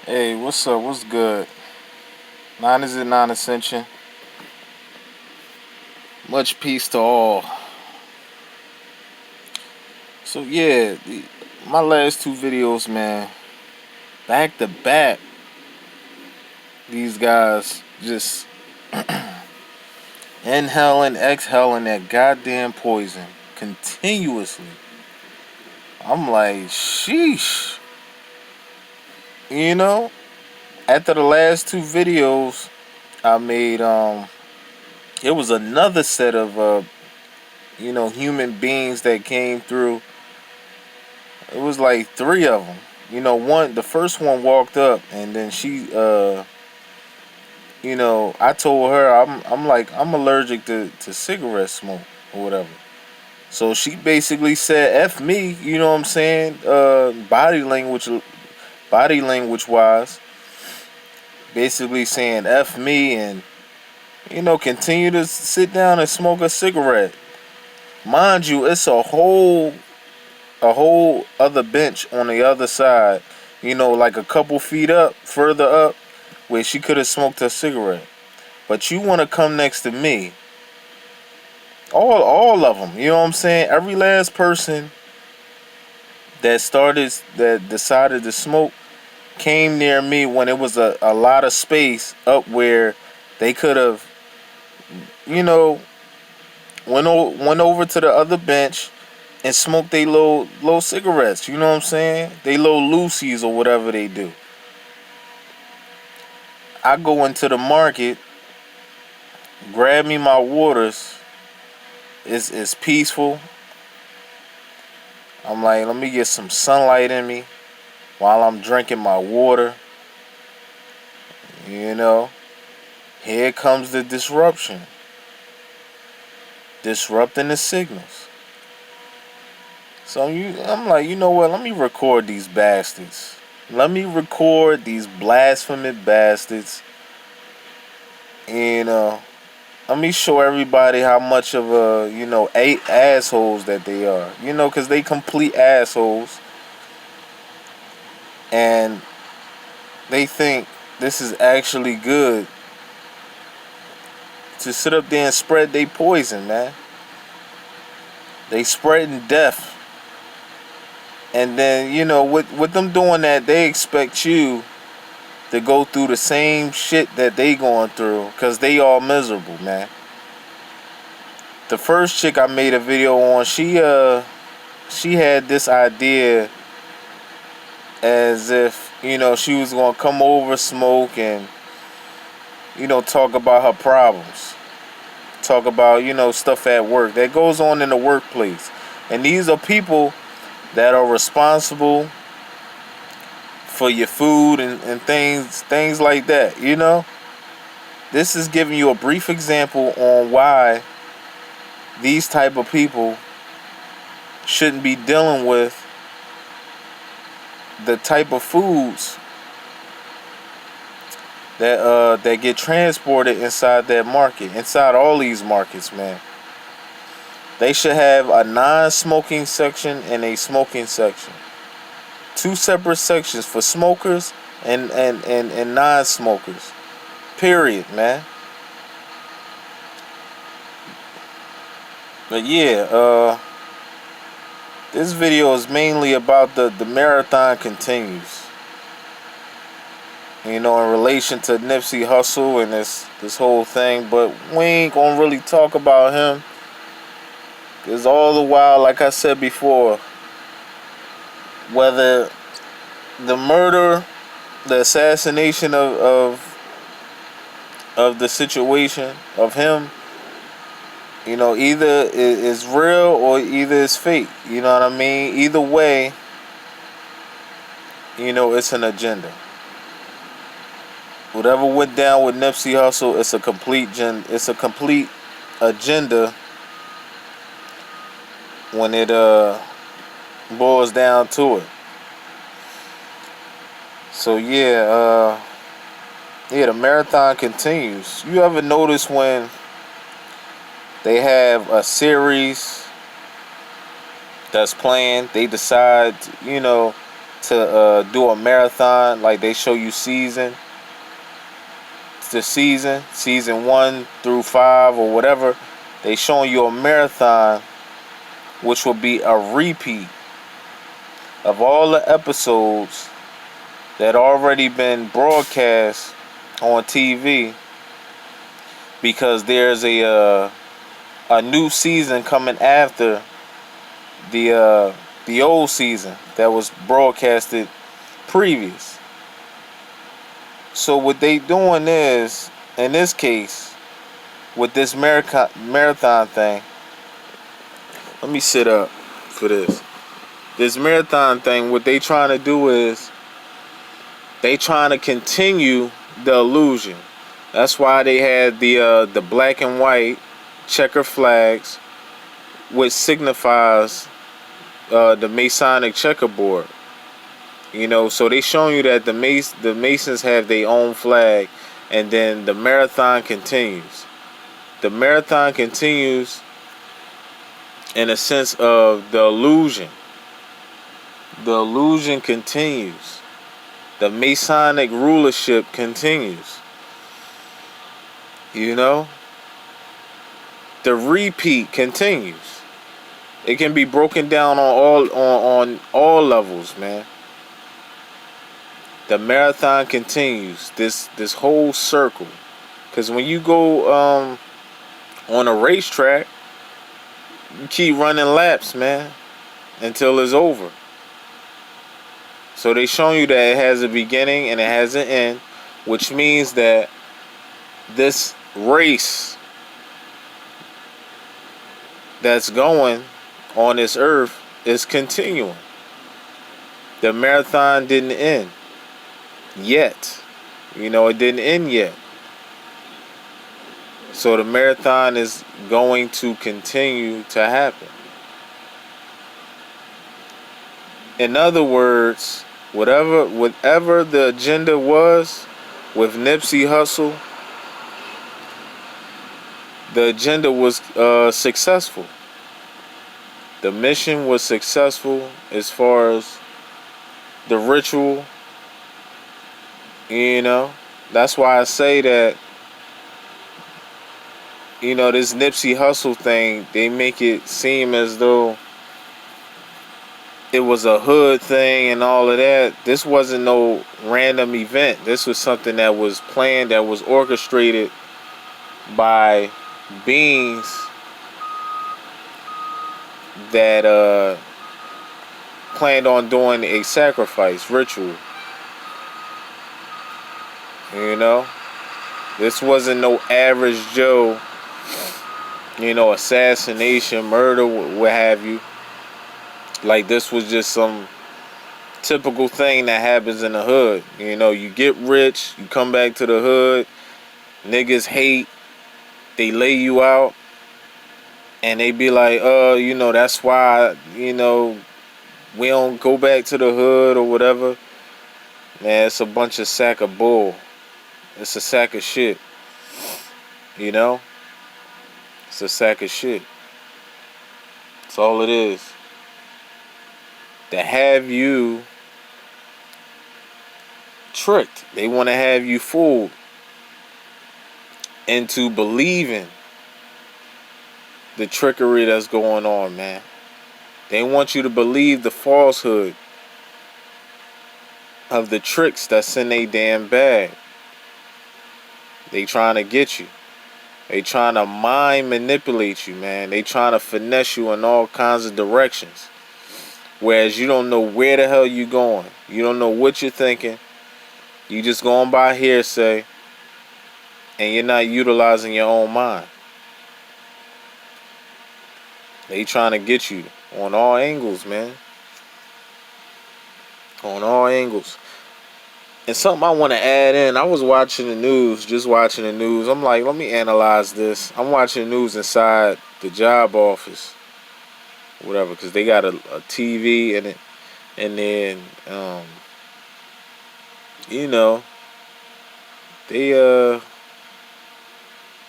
Hey, what's up? What's good? Nine is it non-ascension. Much peace to all. So yeah, my last two videos, man, back to back, these guys just inhaling, exhaling that goddamn poison continuously. I'm like, sheesh. You know, after the last two videos I made, it was another set of human beings that came through. It was like three of them. The first one walked up, and then I told her I'm like I'm allergic to cigarette smoke or whatever. So she basically said "F me," you know what I'm saying? Body language wise, basically saying "F me" and continue to sit down and smoke a cigarette. Mind you, it's a whole other bench on the other side, like a couple feet up, further up, where she could have smoked a cigarette. But you want to come next to me. All of them, you know what I'm saying? Every last person that decided to smoke came near me when it was a lot of space up where they could have, you know, went over to the other bench and smoke they low cigarettes. You know what I'm saying? They low Lucy's or whatever they do. I go into the market, grab me my waters. It's peaceful. I'm like, let me get some sunlight in me while I'm drinking my water. You know, here comes the disruption, disrupting the signals. I'm like, you know what? Let me record these bastards. Let me record these blasphemous bastards. You know, let me show everybody how much of eight assholes that they are. Because they complete assholes, and they think this is actually good to sit up there and spread their poison, man. They spreading death, and then with them doing that, they expect you to go through the same shit that they going through, cause they all miserable, man. The first chick I made a video on, she had this idea as if she was gonna come over, smoke, and talk about her problems, talk about stuff at work that goes on in the workplace, and these are people that are responsible for your food and things like that. This is giving you a brief example on why these type of people shouldn't be dealing with the type of foods that get transported inside that market, inside all these markets, man. They should have a non-smoking section and a smoking section. Two separate sections for smokers and non-smokers. Period, man. But yeah, this video is mainly about the marathon continues. In relation to Nipsey Hussle and this whole thing, but we ain't gonna really talk about him, because all the while, like I said before, whether the murder, the assassination of the situation of him, either is real or either it's fake. You know what I mean? Either way, it's an agenda. Whatever went down with Nipsey Hussle, it's a complete agenda when it boils down to it. So the marathon continues. You ever notice when they have a series that's playing, they decide, to do a marathon, like they show you season to season 1 through 5 or whatever. They showing you a marathon, which will be a repeat of all the episodes that already been broadcast on TV, because there's a new season coming after the old season that was broadcasted previous. So what they doing is, in this case, with this marathon thing, let me sit up for this. This marathon thing, what they trying to do is they trying to continue the illusion. That's why they had the black and white checker flags, which signifies the Masonic checkerboard. You know, so they showing you that the Masons have their own flag, and then the marathon continues. The marathon continues in a sense of the illusion. The illusion continues. The Masonic rulership continues. You know? The repeat continues. It can be broken down on all levels, man. The marathon continues. This whole circle. Because when you go on a racetrack, you keep running laps, man, until it's over. So they showing you that it has a beginning and it has an end, which means that this race that's going on this earth is continuing. The marathon didn't end yet. You know, it didn't end yet. So the marathon is going to continue to happen. In other words, whatever the agenda was with Nipsey Hussle, the agenda was successful. The mission was successful as far as the ritual. You know, that's why I say that, you know, this Nipsey Hussle thing, they make it seem as though it was a hood thing and all of that. This wasn't no random event. This was something that was planned, that was orchestrated by beings that planned on doing a sacrifice ritual. You know, this wasn't no average Joe, you know, assassination, murder, what have you. Like, this was just some typical thing that happens in the hood. You know, you get rich, you come back to the hood, niggas hate, they lay you out, and they be like, you know, that's why, you know, we don't go back to the hood or whatever. Man, it's a bunch of sack of bull. It's a sack of shit. You know? It's a sack of shit. That's all it is. To have you tricked. They want to have you fooled into believing the trickery that's going on, man. They want you to believe the falsehood of the tricks that's in they damn bag. They trying to get you. They trying to mind manipulate you, man. They trying to finesse you in all kinds of directions. Whereas you don't know where the hell you going. You don't know what you're thinking. You just going by hearsay. And you're not utilizing your own mind. They trying to get you on all angles, man. On all angles. And something I want to add in, I was watching the news, just watching the news. I'm like, let me analyze this. I'm watching the news inside the job office, whatever, because they got a TV in it. And then, you know, they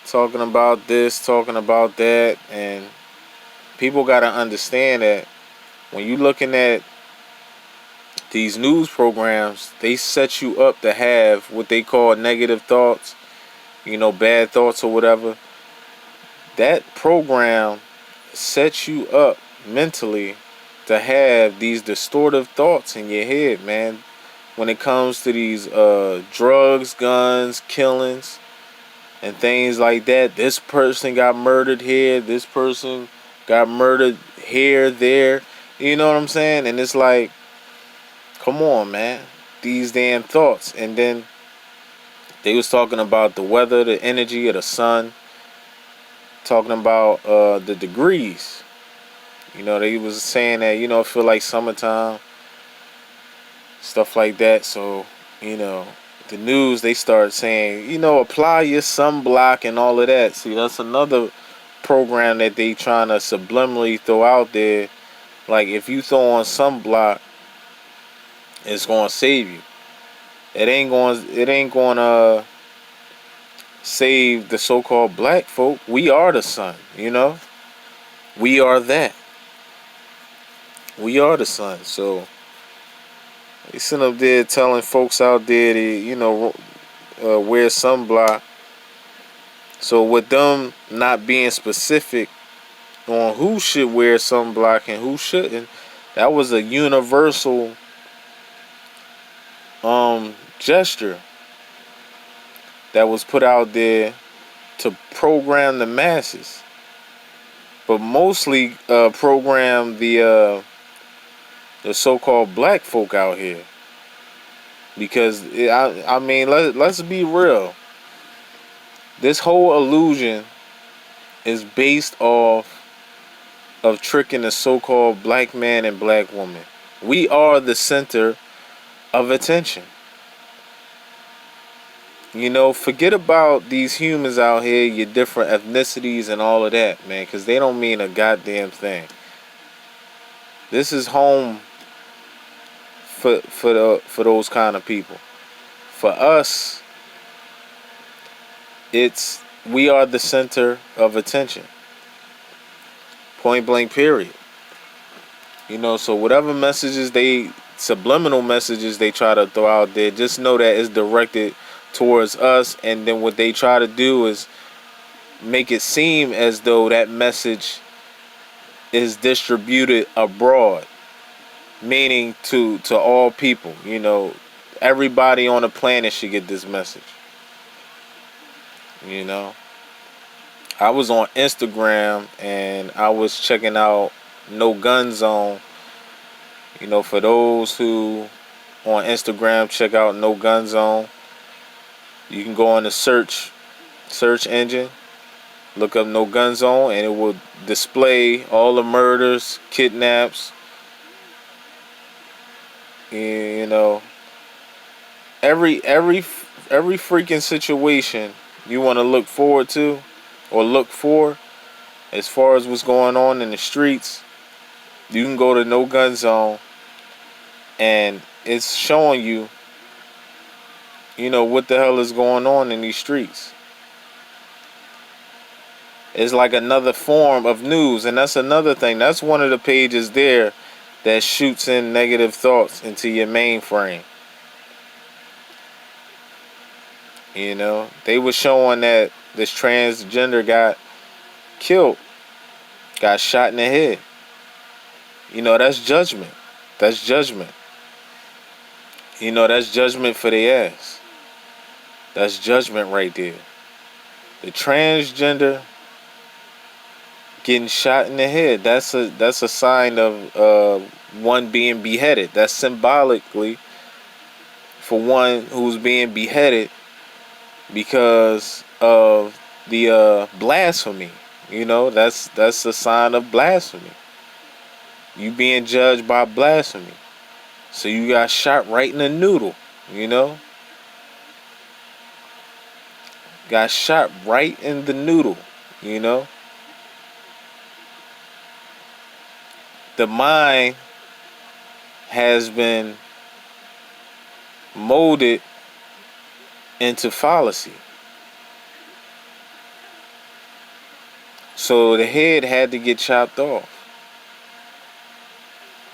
talking about this, talking about that. And people got to understand that when you looking at these news programs, they set you up to have what they call negative thoughts, bad thoughts or whatever. That program sets you up mentally to have these distortive thoughts in your head, man. When it comes to these drugs, guns, killings, and things like that. This person got murdered here. This person got murdered here, there. You know what I'm saying? And it's like, come on, man. These damn thoughts. And then they was talking about the weather, the energy of the sun. Talking about the degrees. They was saying that, it feel like summertime. Stuff like that. So, the news, they start saying, apply your sunblock and all of that. See, that's another program that they trying to subliminally throw out there. Like, if you throw on sunblock, it's going to save you. It ain't going to save the so-called black folk. We are the sun, We are that. We are the sun. So they sitting up there telling folks out there to, wear sunblock. So with them not being specific on who should wear sunblock and who shouldn't, that was a universal gesture that was put out there to program the masses, but mostly program the so-called black folk out here. Because I mean, let's be real. This whole illusion is based off of tricking the so-called black man and black woman. We are the center of attention. Forget about these humans out here, your different ethnicities and all of that, man, because they don't mean a goddamn thing. This is home for those kind of people. For us, we are the center of attention. Point blank, period. So whatever subliminal messages they try to throw out there, just know that it's directed towards us. And then what they try to do is make it seem as though that message is distributed abroad, meaning to all people. Everybody on the planet should get this message. I was on Instagram and I was checking out No Gun Zone. For those who on Instagram check out No Gun Zone, you can go on the search engine, look up No Gun Zone, and it will display all the murders, kidnaps, every freaking situation you want to look forward to or look for as far as what's going on in the streets. You can go to No Gun Zone and it's showing you, what the hell is going on in these streets. It's like another form of news, and that's another thing. That's one of the pages there that shoots in negative thoughts into your mainframe. They were showing that this transgender got killed, got shot in the head. That's judgment. That's judgment. That's judgment for their ass. That's judgment right there. The transgender getting shot in the head, that's a sign of one being beheaded. That's symbolically for one who's being beheaded because of the blasphemy. That's a sign of blasphemy. You being judged by blasphemy. So you got shot right in the noodle, Got shot right in the noodle, The mind has been molded into fallacy. So the head had to get chopped off.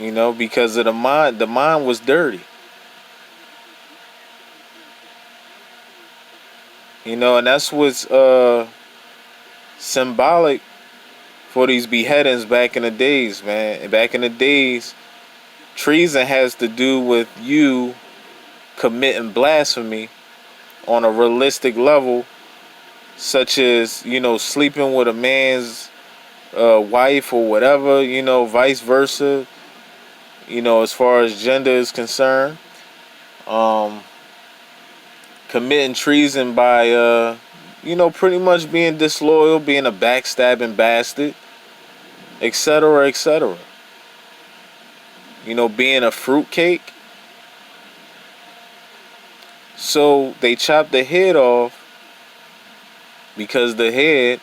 You know, because of the mind. The mind was dirty. You know, and that's what's symbolic for these beheadings back in the days, man. Back in the days, treason has to do with you committing blasphemy on a realistic level, such as, you know, sleeping with a man's wife or whatever, you know, vice versa, you know, as far as gender is concerned. Um, Committing treason by, you know, pretty much being disloyal, being a backstabbing bastard, etc., etc. You know, being a fruitcake. So they chop the head off because the head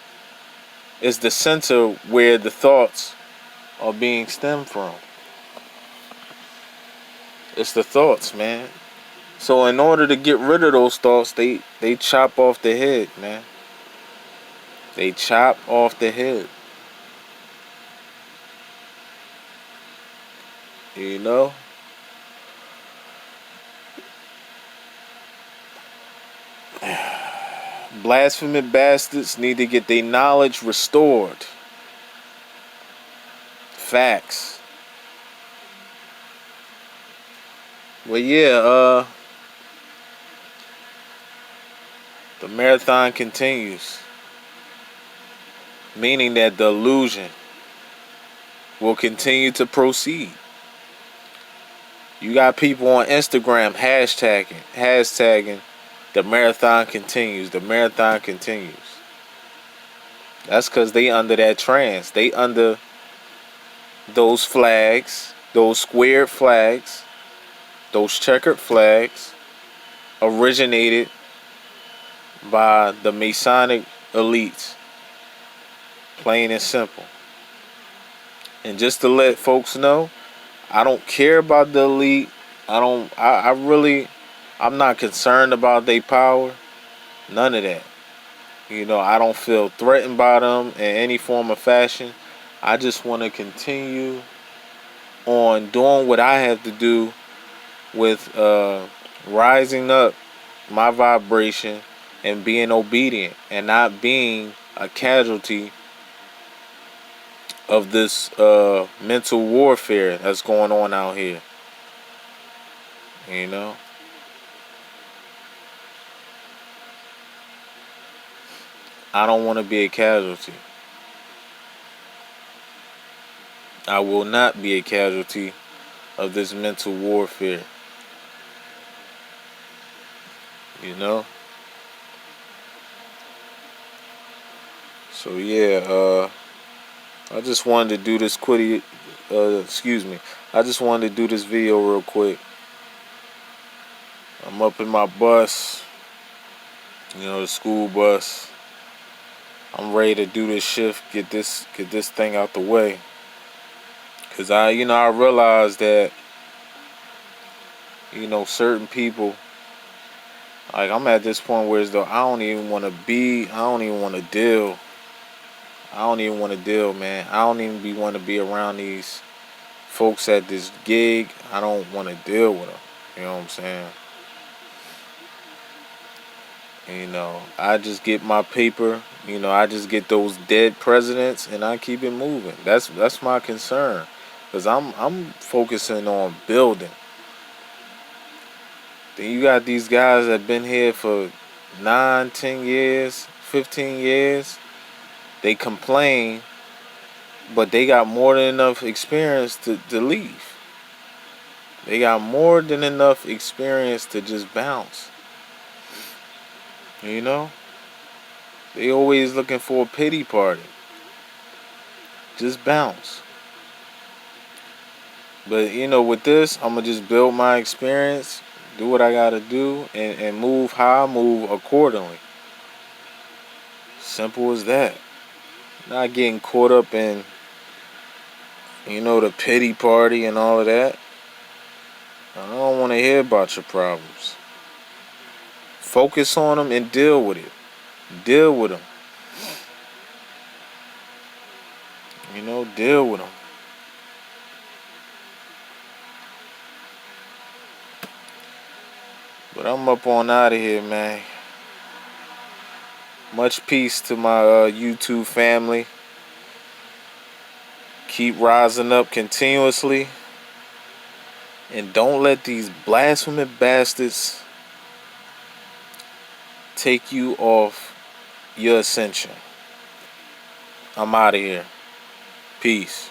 is the center where the thoughts are being stemmed from. It's the thoughts, man. So in order to get rid of those thoughts, they chop off the head, man. They chop off the head. You know? Blasphemous bastards need to get their knowledge restored. Facts. Well, yeah, the marathon continues. Meaning that the illusion will continue to proceed. You got people on Instagram hashtagging, the marathon continues, the marathon continues. That's because they under that trance. They under those flags, those squared flags, those checkered flags, originated by the Masonic elites. Plain and simple. And just to let folks know, I don't care about the elite. I'm not concerned about their power. None of that. You know, I don't feel threatened by them in any form or fashion. I just want to continue on doing what I have to do with rising up my vibration and being obedient and not being a casualty of this mental warfare that's going on out here. You know? I don't want to be a casualty. I will not be a casualty of this mental warfare. You know? So yeah, I just wanted to do this I just wanted to do this video real quick. I'm up in my bus, you know, the school bus. I'm ready to do this shift, get this thing out the way. Cause I realize that, you know, certain people, like I'm at this point where as though I don't even want to deal. I don't even want to deal, man. I don't even want to be around these folks at this gig. I don't want to deal with them. You know what I'm saying? You know, I just get my paper. You know, I just get those dead presidents and I keep it moving. That's my concern. Cause I'm focusing on building. Then you got these guys that been here for 9, 10 years, 15 years. They complain, but they got more than enough experience to leave. They got more than enough experience to just bounce. You know? They always looking for a pity party. Just bounce. But, you know, with this, I'm going to just build my experience, do what I got to do, and move how I move accordingly. Simple as that. Not getting caught up in, you know, the pity party and all of that. I don't want to hear about your problems. Focus on them and deal with it. Deal with them. You know, deal with them. But I'm up on out of here, man. Much peace to my YouTube family. Keep rising up continuously. And don't let these blasphemous bastards take you off your ascension. I'm out of here. Peace.